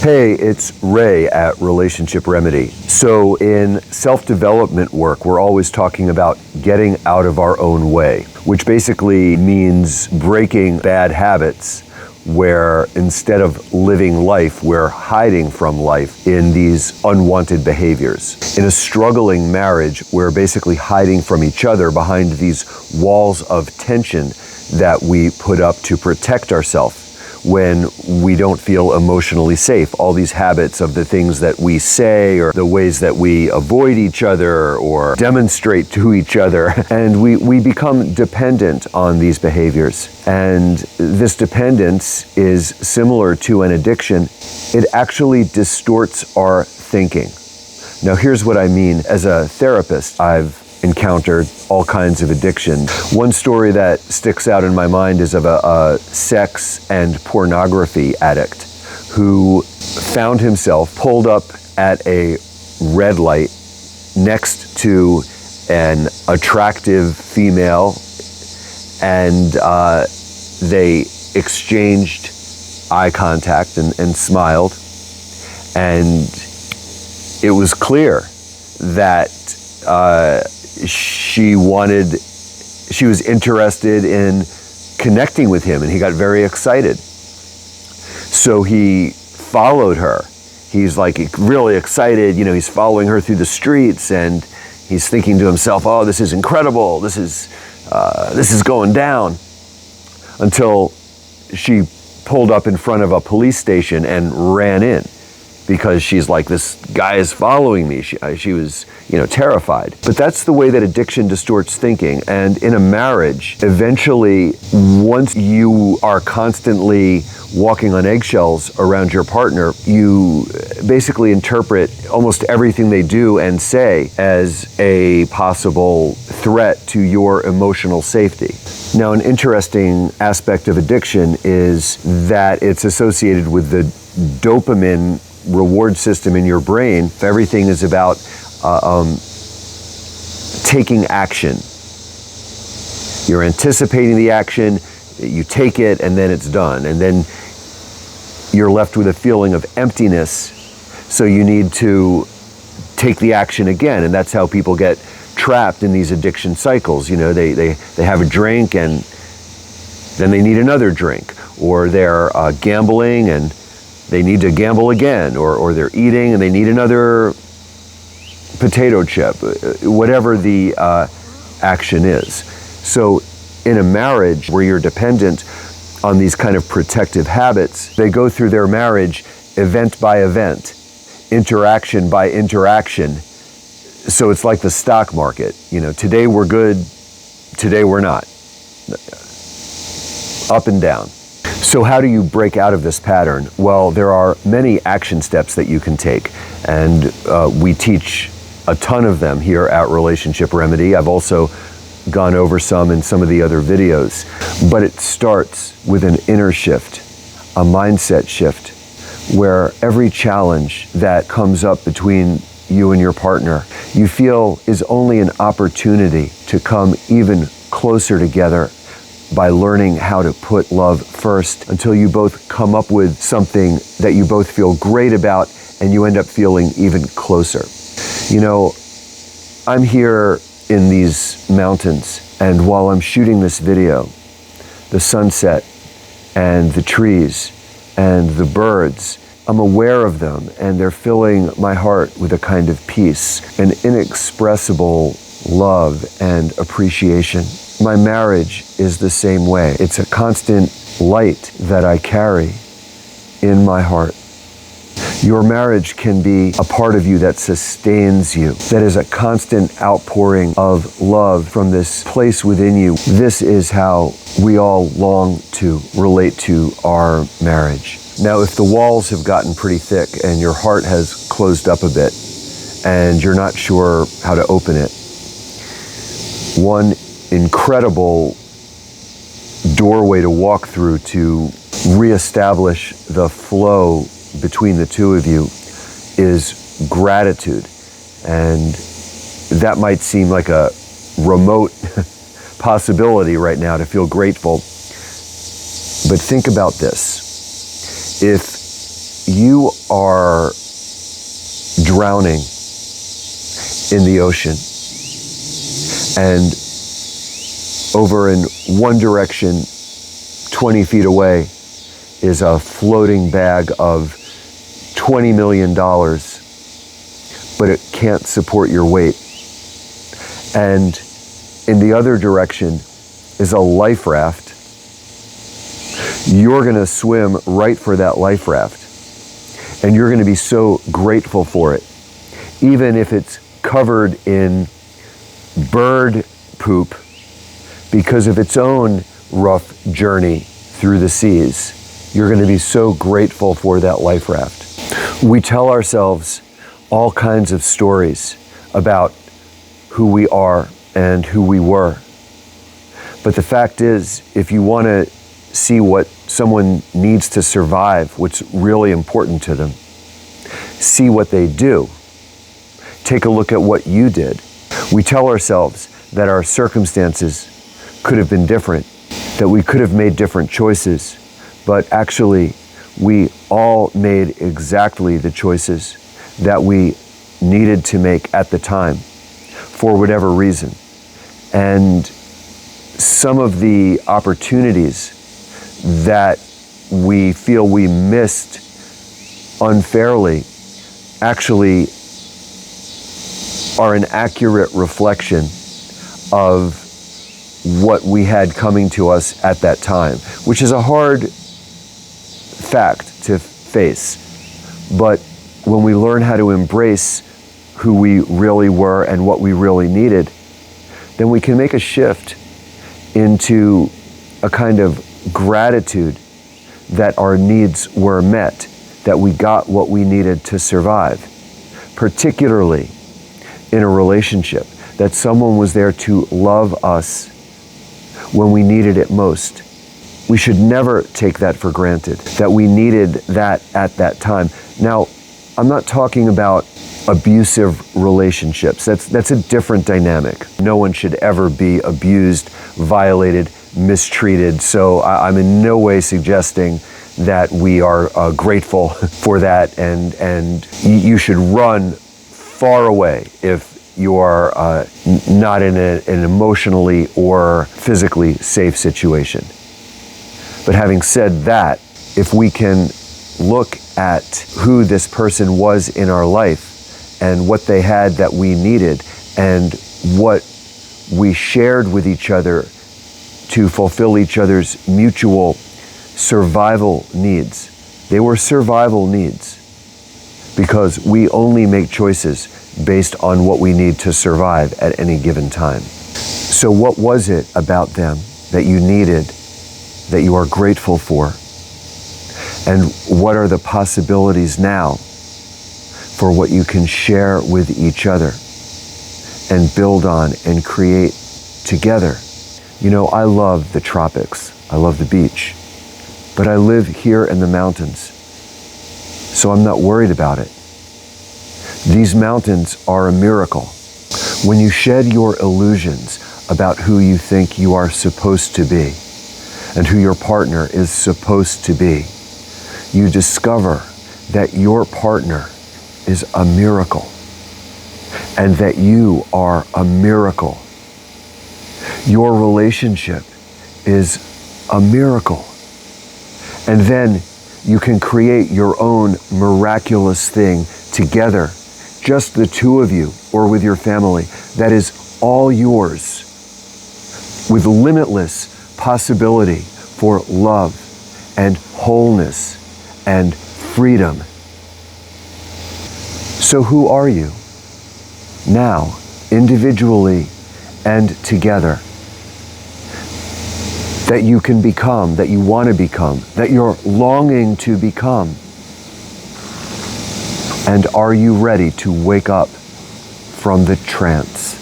Hey, it's Ray at Relationship Remedy. So in self-development work, we're always talking about getting out of our own way, which basically means breaking bad habits where instead of living life, we're hiding from life in these unwanted behaviors. In a struggling marriage, we're basically hiding from each other behind these walls of tension that we put up to protect ourselves when we don't feel emotionally safe. All these habits of the things that we say or the ways that we avoid each other or demonstrate to each other. And we become dependent on these behaviors. And this dependence is similar to an addiction. It actually distorts our thinking. Now, here's what I mean. As a therapist, I've encountered all kinds of addiction. One story that sticks out in my mind is of a sex and pornography addict who found himself pulled up at a red light next to an attractive female, and they exchanged eye contact and smiled, and it was clear that she was interested in connecting with him, and he got very excited. So he followed her. He's like really excited, he's following her through the streets, and he's thinking to himself, oh, this is incredible, this is going down, until she pulled up in front of a police station and ran in. Because she's like, this guy is following me. She was, terrified. But that's the way that addiction distorts thinking. And in a marriage, eventually, once you are constantly walking on eggshells around your partner, you basically interpret almost everything they do and say as a possible threat to your emotional safety. Now, an interesting aspect of addiction is that it's associated with the dopamine reward system in your brain. Everything is about taking action. You're anticipating the action, you take it, and then it's done. And then you're left with a feeling of emptiness, so you need to take the action again. And that's how people get trapped in these addiction cycles. They have a drink, and then they need another drink. Or they're gambling, and they need to gamble again, or they're eating and they need another potato chip, whatever the action is. So in a marriage where you're dependent on these kind of protective habits, they go through their marriage event by event, interaction by interaction. So it's like the stock market. Today we're good, today we're not. Up and down. So how do you break out of this pattern? Well, there are many action steps that you can take, and we teach a ton of them here at Relationship Remedy. I've also gone over some in some of the other videos, but it starts with an inner shift, a mindset shift, where every challenge that comes up between you and your partner, you feel is only an opportunity to come even closer together by learning how to put love first, until you both come up with something that you both feel great about, and you end up feeling even closer. I'm here in these mountains, and while I'm shooting this video, the sunset and the trees and the birds, I'm aware of them, and they're filling my heart with a kind of peace, an inexpressible love and appreciation. My marriage is the same way. It's a constant light that I carry in my heart. Your marriage can be a part of you that sustains you, that is a constant outpouring of love from this place within you. This is how we all long to relate to our marriage. Now, if the walls have gotten pretty thick and your heart has closed up a bit and you're not sure how to open it, one incredible doorway to walk through to reestablish the flow between the two of you is gratitude. And that might seem like a remote possibility right now to feel grateful. But think about this. If you are drowning in the ocean, and over in one direction, 20 feet away, is a floating bag of $20 million, but it can't support your weight. And in the other direction is a life raft. You're going to swim right for that life raft, and you're going to be so grateful for it, even if it's covered in bird poop because of its own rough journey through the seas. You're going to be so grateful for that life raft. We tell ourselves all kinds of stories about who we are and who we were. But the fact is, if you want to see what someone needs to survive, what's really important to them, see what they do. Take a look at what you did. We tell ourselves that our circumstances could have been different, that we could have made different choices, but actually we all made exactly the choices that we needed to make at the time for whatever reason. And some of the opportunities that we feel we missed unfairly actually are an accurate reflection of what we had coming to us at that time, which is a hard fact to face. But when we learn how to embrace who we really were and what we really needed, then we can make a shift into a kind of gratitude that our needs were met, that we got what we needed to survive, particularly in a relationship, that someone was there to love us when we needed it most. We should never take that for granted, that we needed that at that time. Now, I'm not talking about abusive relationships. That's a different dynamic. No one should ever be abused, violated, mistreated. So I'm in no way suggesting that we are grateful for that, and you should run far away if you are not in an emotionally or physically safe situation. But having said that, if we can look at who this person was in our life and what they had that we needed and what we shared with each other to fulfill each other's mutual survival needs. They were survival needs because we only make choices based on what we need to survive at any given time. So what was it about them that you needed, that you are grateful for? And what are the possibilities now for what you can share with each other and build on and create together? You know, I love the tropics. I love the beach. But I live here in the mountains, so I'm not worried about it. These mountains are a miracle. When you shed your illusions about who you think you are supposed to be and who your partner is supposed to be, you discover that your partner is a miracle and that you are a miracle. Your relationship is a miracle. And then you can create your own miraculous thing together, just the two of you or with your family, that is all yours, with limitless possibility for love and wholeness and freedom. So who are you now, individually and together, that you can become, that you want to become, that you're longing to become? And are you ready to wake up from the trance?